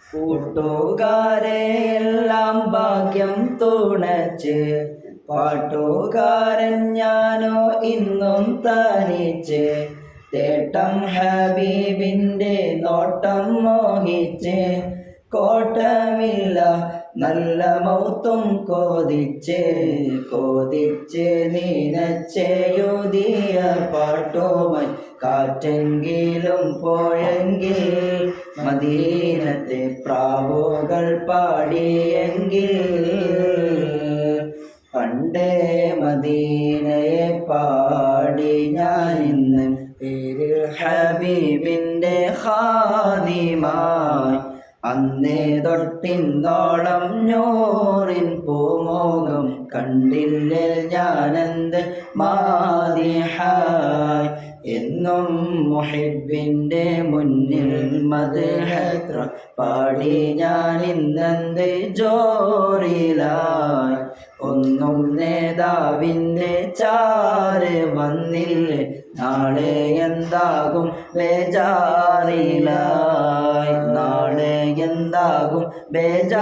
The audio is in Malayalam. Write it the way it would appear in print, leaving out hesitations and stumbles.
കൂട്ടുകാരെ എല്ലാം ഭാഗ്യം തുണച്ച് പാട്ടുകാരൻ ഞാനോ ഇന്നും തനിച്ച് തേട്ടം ഹബീബിൻ്റെ നോട്ടം മോഹിച്ച് കോട്ടമില്ല നല്ല മൗത്തും കോതിച്ച് നീനച്ചെഴുതിയ പാട്ടുമായി കാറ്റെങ്കിലും പോയെങ്കിൽ മദീനത്തെ പ്രാവുകൾ പാടിയെങ്കിൽ പണ്ടേ മദീനയെ പാടി ഞാൻ ഇന്ന് പേരിൽ ഹബീബിൻ്റെ ഖാദിമായി അന്നേ തൊട്ടിന്നോളം നൂറിൻ പൂമോകം കണ്ടില്ലേ ഞാനെന്ത് മാദിഹായ് എന്നും മുഹിബിൻ്റെ മുന്നിൽ മദ്ഹത്ര പാടി ഞാൻ ഇന്നെന്ത് ജോറിലായി ഒന്നും നേതാവിൻ്റെ ചാര് വന്നില്ലേ നാളെ എന്താകും ബേജാറിലായി നാളെ എന്താകും ബേജാറിലായി